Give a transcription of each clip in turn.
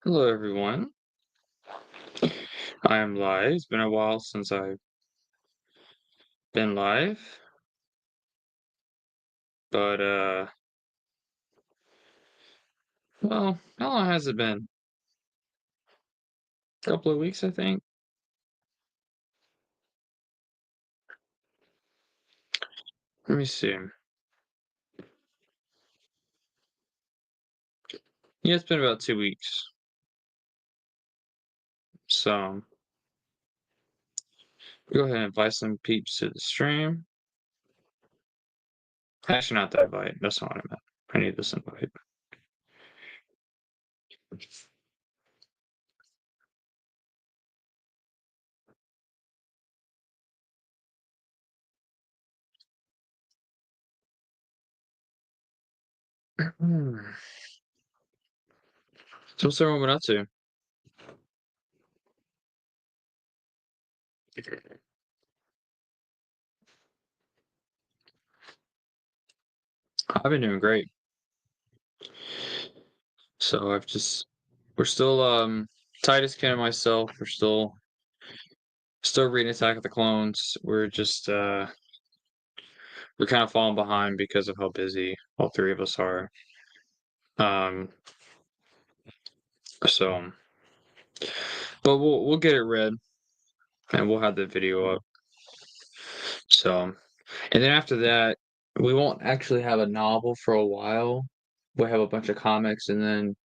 Hello, everyone. I am live. It's been a while since I've been live, but well, how long has it been? A couple of weeks, I think. Let me see. Yeah, it's been about 2 weeks. So go ahead and invite some peeps to the stream. Actually, not that invite. That's not what I meant. I need this invite. So what's everyone been up to? I've been doing great. So we're still Titus Ken and myself. We're still reading Attack of the Clones. We're kind of falling behind because of how busy all three of us are. Um, so, but we'll get it read and we'll have the video up. So, and then after that, we won't actually have a novel for a while. We'll have a bunch of comics and then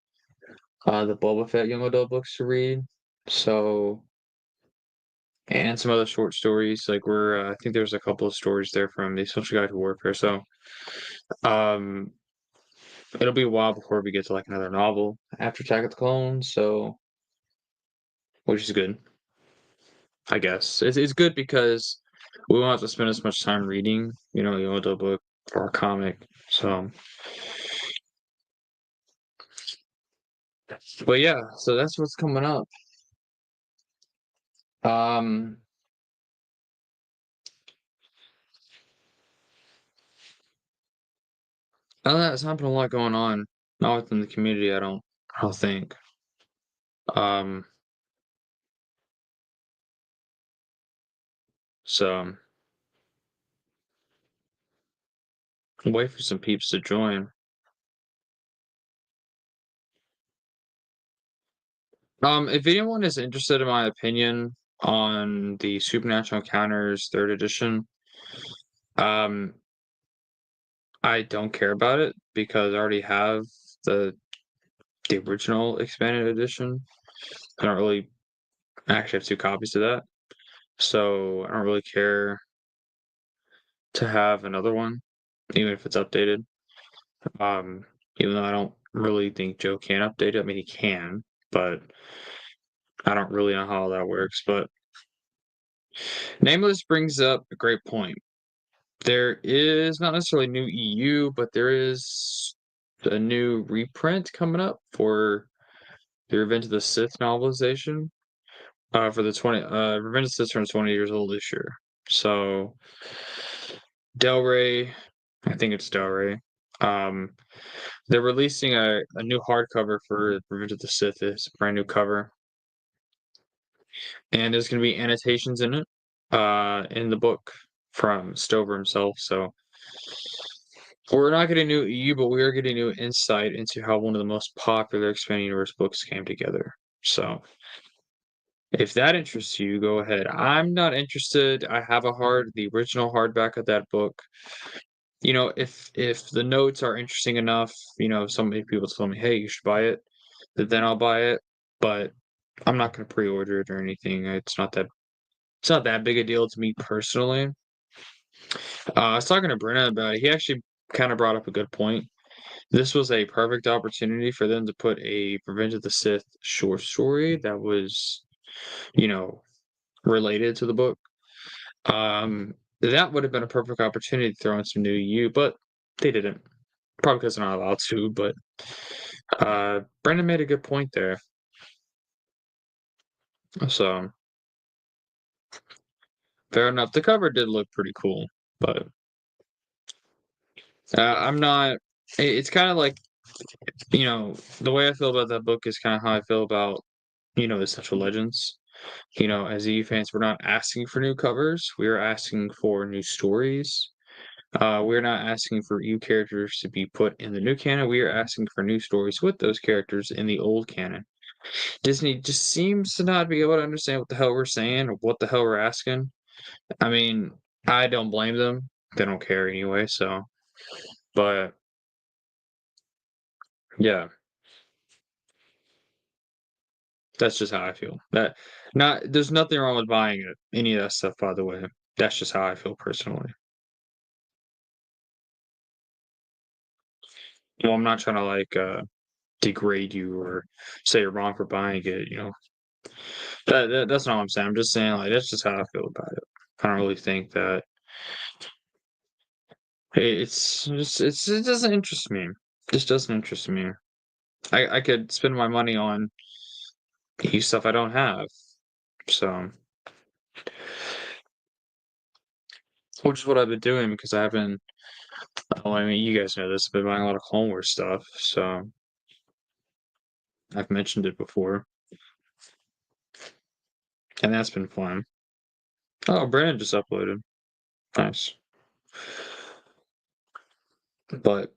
the Boba Fett young adult books to read. So, and some other short stories. I think there's a couple of stories there from the Essential Guide to Warfare. So, um, it'll be a while before we get to like another novel after Attack of the Clones. So, which is good. I guess. It's good because we won't have to spend as much time reading, the audiobook or a comic. So, but yeah, so that's what's coming up. Um, Other than that, there's not been a lot going on. Not within the community, I don't think. Um, so wait for some peeps to join. If anyone is interested in my opinion on the Supernatural Encounters third edition, um, I don't care about it because I already have the the original expanded edition. I don't really I actually have 2 copies of that, so I don't really care to have another one, even if it's updated. Um, Even though I don't really think Joe can update it. I mean, he can, but I don't really know how that works. But Nameless brings up a great point. There is not necessarily new EU, but there is a new reprint coming up for the Revenge of the Sith novelization. For the 20 Revenge of the Sith turns 20 years old this year. So Del Rey, I think it's Del Rey. Um, they're releasing a new hardcover for Revenge of the Sith. It's a brand new cover, and there's going to be annotations in it, in the book from Stover himself. So we're not getting new EU, but we are getting new insight into how one of the most popular expanded universe books came together. So if that interests you, go ahead. I'm not interested. I have the original hardback of that book. If the notes are interesting enough, so many people tell me, "Hey, you should buy it," then I'll buy it. But I'm not gonna pre-order it or anything. It's not that big a deal to me personally. I was talking to Brenna about it. He actually kind of brought up a good point. This was a perfect opportunity for them to put a Revenge of the Sith short story that was, you know, related to the book. That would have been a perfect opportunity to throw in some new U, but they didn't. Probably because they're not allowed to, but Brendan made a good point there. So fair enough. The cover did look pretty cool, but I'm not. It's kind of like the way I feel about that book is kind of how I feel about Essential Legends. As EU fans, we're not asking for new covers. We are asking for new stories. We're not asking for new characters to be put in the new canon. We are asking for new stories with those characters in the old canon. Disney just seems to not be able to understand what the hell we're saying or what the hell we're asking. I mean, I don't blame them. They don't care anyway, so but yeah, that's just how I feel. That not there's nothing wrong with buying it, any of that stuff, by the way. That's just how I feel personally. Well, I'm not trying to degrade you or say you're wrong for buying it. That's not what I'm saying. I'm just saying like that's just how I feel about it. I don't really think that it doesn't interest me. This doesn't interest me. I could spend my money on stuff I don't have. So, which is what I've been doing because I haven't. Well, I mean, you guys know this. I've been buying a lot of Clone Wars stuff, so I've mentioned it before, and that's been fun. Oh, Brandon just uploaded. Nice, but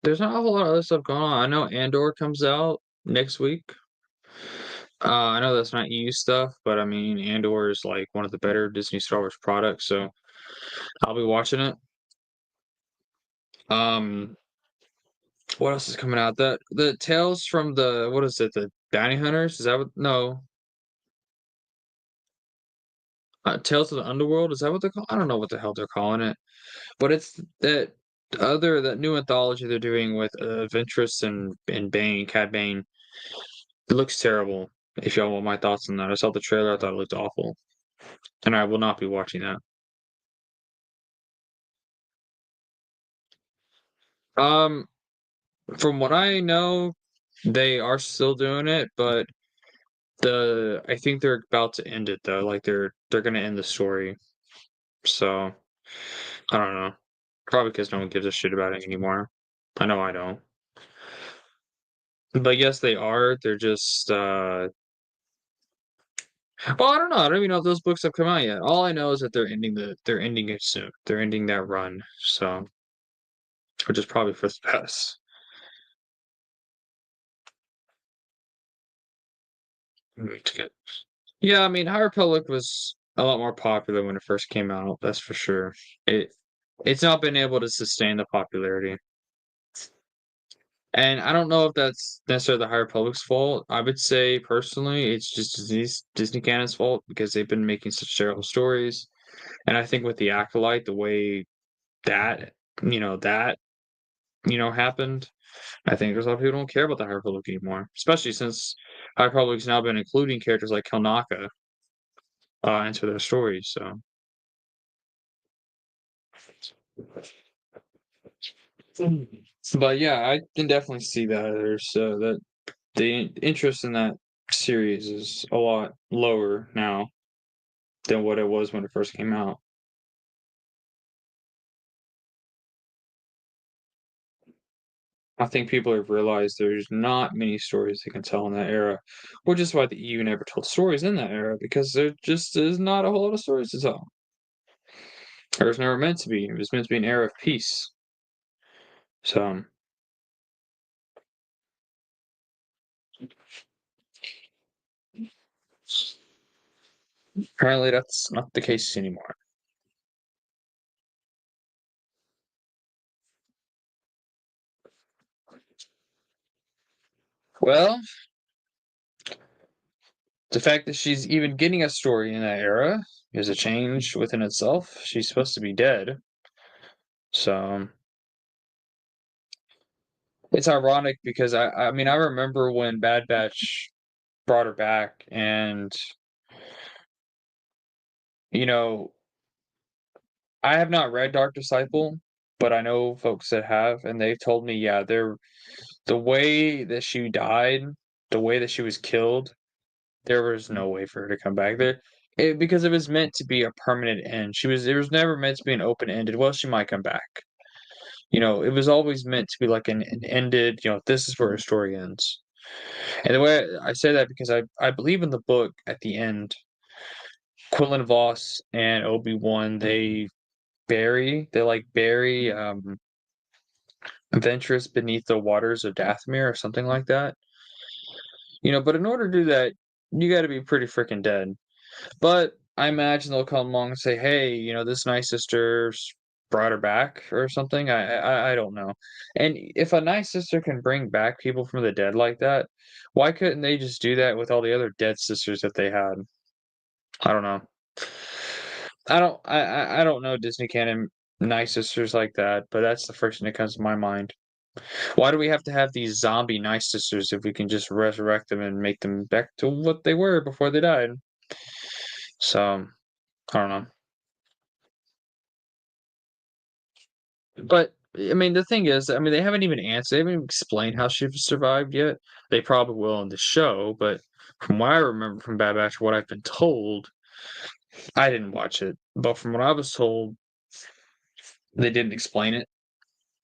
there's not a whole lot of other stuff going on. I know Andor comes out next week. I know that's not EU stuff, but I mean, Andor is like one of the better Disney Star Wars products, so I'll be watching it. Um, what else is coming out? The Tales from the what is it? The Bounty Hunters? Is that what? No, Tales of the Underworld. Is that what they're called? I don't know what the hell they're calling it, but it's that new anthology they're doing with Ventress and Bane, Cad Bane. It looks terrible. If y'all want my thoughts on that, I saw the trailer. I thought it looked awful, and I will not be watching that. Um, from what I know, they are still doing it, but I think they're about to end it though. Like they're gonna end the story. So I don't know. Probably because no one gives a shit about it anymore. I know I don't. But yes, they are. They're just well, I don't know. I don't even know if those books have come out yet. All I know is that they're ending it soon. They're ending that run. So which is probably for the best. Yeah, I mean High Republic was a lot more popular when it first came out, that's for sure. It it's not been able to sustain the popularity. And I don't know if that's necessarily the High Republic's fault. I would say personally, it's just Disney Canon's fault because they've been making such terrible stories. And I think with the Acolyte, the way that that happened, I think there's a lot of people who don't care about the High Republic anymore, especially since High Republic's now been including characters like Kelnaka into their stories. So, but yeah, I can definitely see that that the interest in that series is a lot lower now than what it was when it first came out. I think people have realized there's not many stories they can tell in that era, which is why the EU never told stories in that era because there just is not a whole lot of stories to tell. Or it's never meant to be. It was meant to be an era of peace. So apparently that's not the case anymore. Well, the fact that she's even getting a story in that era is a change within itself. She's supposed to be dead. So it's ironic because I mean I remember when Bad Batch brought her back and you know I have not read Dark Disciple, but I know folks that have and they've told me yeah, the way that she died, the way that she was killed, there was no way for her to come back. because it was meant to be a permanent end. It was never meant to be an open-ended, "Well, she might come back." It was always meant to be like an ended, this is where a story ends. And the way I say that because I believe in the book at the end, Quillen Voss and Obi-Wan, they bury Ventress beneath the waters of Dathomir or something like that. But in order to do that, you gotta be pretty freaking dead. But I imagine they'll come along and say, "Hey, this nice sister's brought her back or something." I don't know. And if a nice sister can bring back people from the dead like that, why couldn't they just do that with all the other dead sisters that they had? I don't know. I don't know Disney canon nice sisters like that, but that's the first thing that comes to my mind. Why do we have to have these zombie nice sisters if we can just resurrect them and make them back to what they were before they died? So, I don't know. But, I mean, the thing is, I mean, they haven't even answered, they haven't even explained how she survived yet. They probably will in the show, but from what I remember from Bad Batch, what I've been told, I didn't watch it, but from what I was told, they didn't explain it.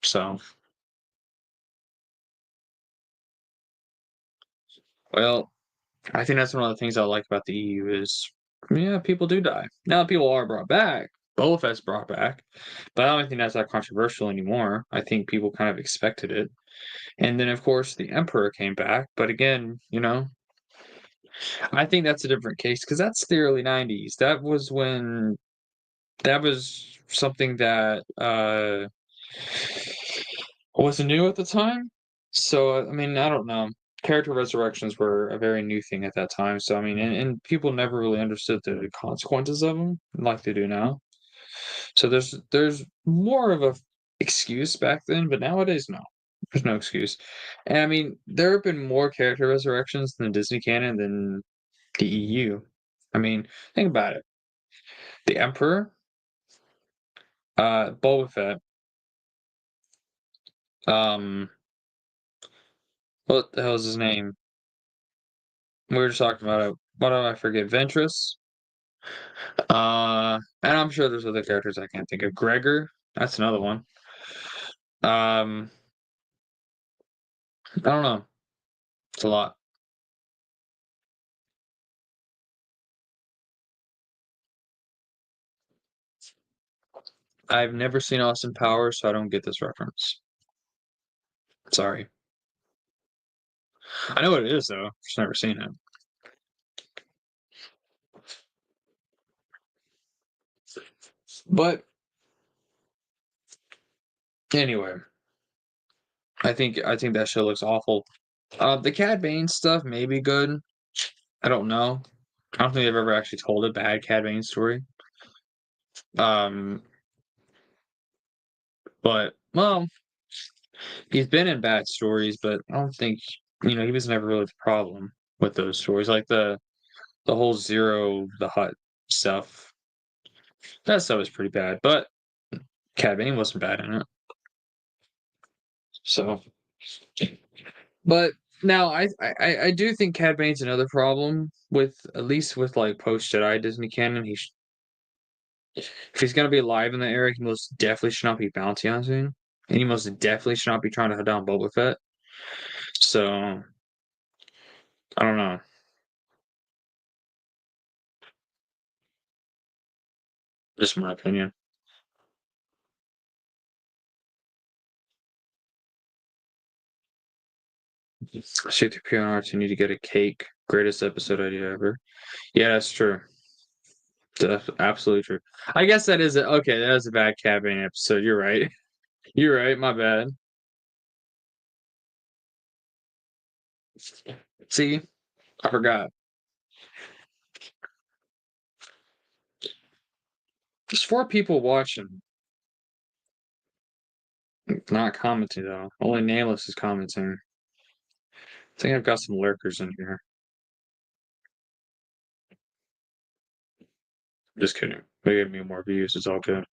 So, well, I think that's one of the things I like about the EU is, yeah, people do die. Now people are brought back. Boba Fett's brought back, but I don't think that's that controversial anymore. I think people kind of expected it. And then, of course, the Emperor came back, but again, I think that's a different case because that's the early 90s. That was something that wasn't new at the time. So, I mean, I don't know. Character resurrections were a very new thing at that time. So, I mean, and people never really understood the consequences of them like they do now. So there's more of a excuse back then, but nowadays, no. There's no excuse. And I mean, there have been more character resurrections in the Disney canon than the EU. I mean, think about it. The Emperor, Boba Fett, um, what the hell is his name? We were just talking about it. Why do I forget? Ventress. And I'm sure there's other characters I can't think of. Gregor, that's another one. I don't know. It's a lot. I've never seen Austin Powers, so I don't get this reference. Sorry. I know what it is though. Just never seen it. But anyway, I think that show looks awful. The Cad Bane stuff may be good. I don't know. I don't think they've ever actually told a bad Cad Bane story. Um, but well, he's been in bad stories, but I don't think he was never really the problem with those stories. Like the whole Zero the Hut stuff. That stuff was pretty bad, but Cad Bane wasn't bad in it. So, but now I do think Cad Bane's another problem with at least with like post Jedi Disney canon. If he's gonna be alive in the era, he most definitely should not be bounty hunting, and he most definitely should not be trying to hunt down Boba Fett. So I don't know. Just my opinion. C-3PO and R2 need to get a cake. Greatest episode idea ever. Yeah, that's true. That's absolutely true. I guess that is okay. That is a bad Cad Bane episode. You're right. You're right. My bad. See, I forgot. There's 4 people watching, not commenting though. Only Nameless is commenting. I think I've got some lurkers in here. Just kidding. They give me more views. It's all good.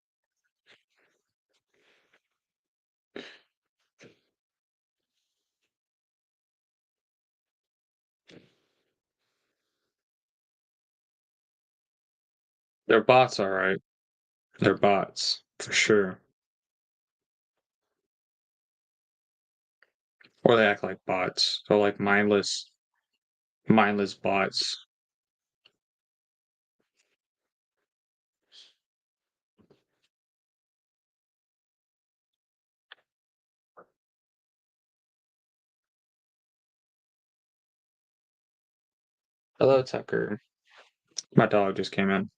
They're bots, all right. They're bots for sure. Or they act like bots. So like mindless bots. Hello, Tucker. My dog just came in.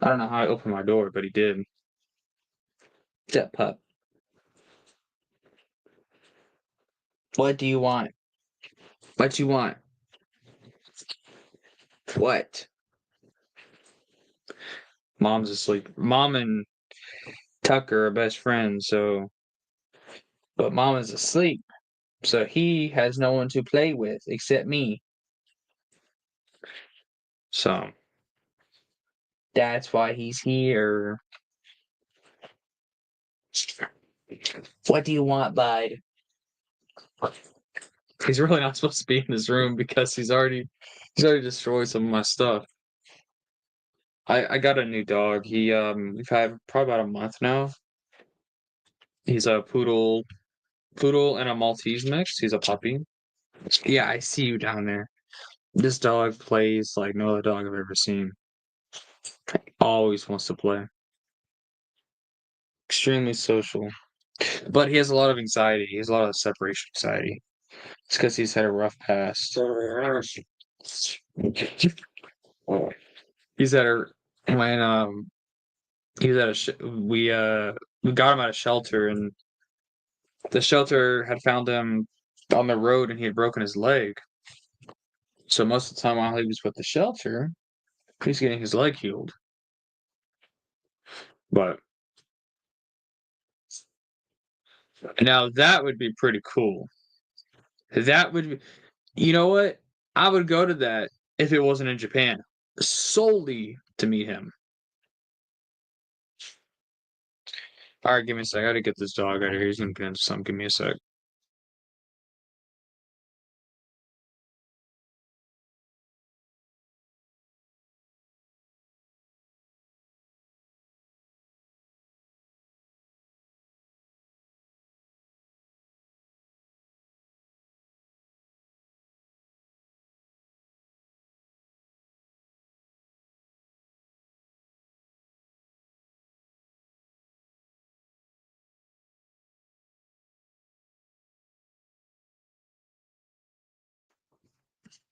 I don't know how I opened my door, but he did. That pup. What do you want? What you want? What? Mom's asleep. Mom and Tucker are best friends, but Mom is asleep, so he has no one to play with except me. So that's why he's here. What do you want, bud? He's really not supposed to be in his room because he's already destroyed some of my stuff. I got a new dog. We've had probably about a month now. He's a poodle and a Maltese mix. He's a puppy. Yeah, I see you down there. This dog plays like no other dog I've ever seen. Always wants to play. Extremely social. But he has a lot of anxiety. He has a lot of separation anxiety. It's because he's had a rough past. He's at a when he was at a we got him at a shelter, and the shelter had found him on the road and he had broken his leg. So most of the time while he was with the shelter, he's getting his leg healed. But now that would be pretty cool. That would be, you know what? I would go to that if it wasn't in Japan, solely to meet him. All right, give me a sec. I gotta get this dog out of here. He's gonna get into something. Give me a sec.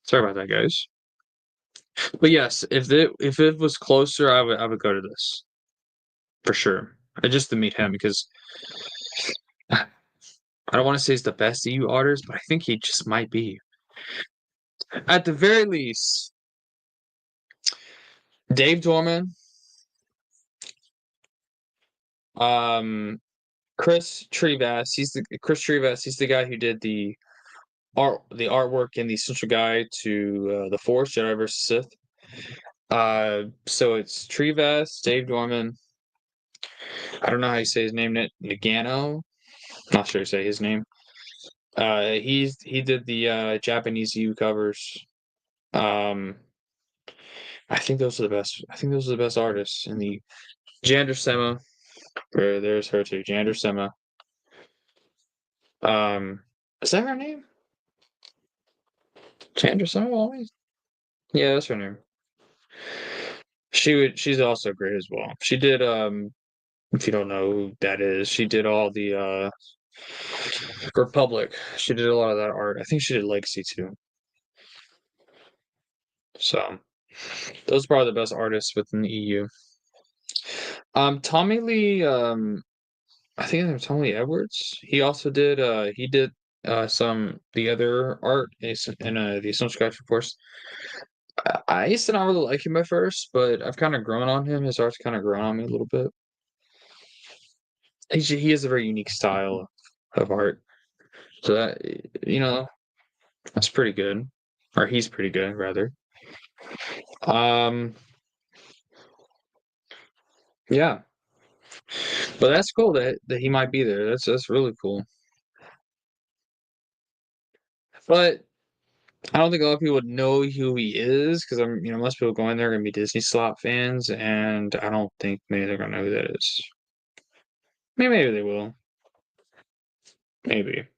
Sorry about that, guys. But yes, if it was closer, I would go to this for sure. Just to meet him because I don't want to say he's the best EU artist, but I think he just might be. At the very least, Dave Dorman, um, Chris Trevas. He's the guy who did the artwork in the Essential Guide to the Force Jedi vs. Sith. So it's Trevas, Dave Dorman. I don't know how you say his name. Nagano. Not sure to say his name. He did the Japanese EU covers. Um, I think those are the best. I think those are the best artists in the Jander Sema. There's her too, Jander Sema. Is that her name? Jander Sema always? Yeah, that's her name. She's also great as well. She did if you don't know who that is, she did all the Republic. She did a lot of that art. I think she did Legacy too. So those are probably the best artists within the EU. Tommy Lee, I think his name was Tommy Lee Edwards. He did some the other art in the Essential Guide for Force. I used to not really like him at first, but I've kind of grown on him. His art's kind of grown on me a little bit. He has a very unique style of art, so that that's pretty good, or he's pretty good rather. Um, yeah, but that's cool that he might be there. That's really cool. But I don't think a lot of people would know who he is because most people going there are gonna be Disney slot fans, and I don't think maybe they're gonna know who that is. Maybe they will. Maybe.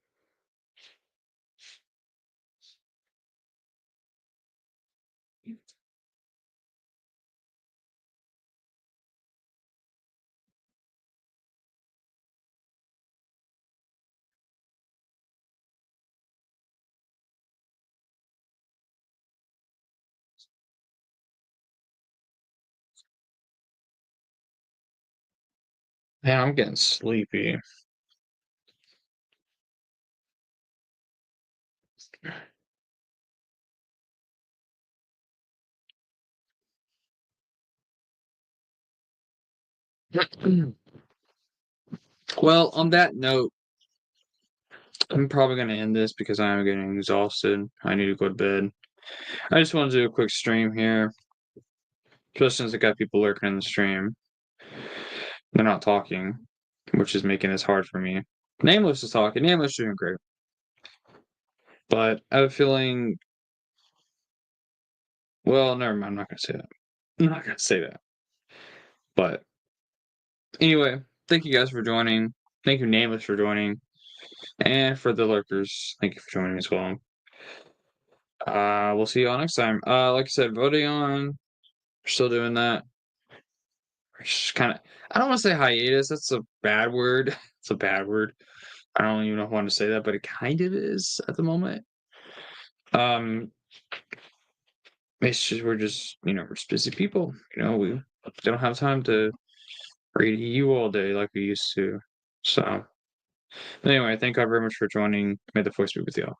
Man, I'm getting sleepy. Well, on that note, I'm probably gonna end this because I am getting exhausted. I need to go to bed. I just want to do a quick stream here, just since I got people lurking in the stream. They're not talking, which is making this hard for me. Nameless is talking. Nameless is doing great. But I have a feeling. Well, never mind. I'm not gonna say that. I'm not gonna say that. But anyway, thank you guys for joining. Thank you, Nameless, for joining, and for the lurkers, thank you for joining as well. We'll see you all next time. Like I said, voting on. We're still doing that. We're just kind of. I don't want to say hiatus. That's a bad word. It's a bad word. I don't even know if I want to say that, but it kind of is at the moment. Um, it's just we're just we're just busy people. We don't have time to read you all day like we used to. So, but anyway, thank God very much for joining. May the force be with you all.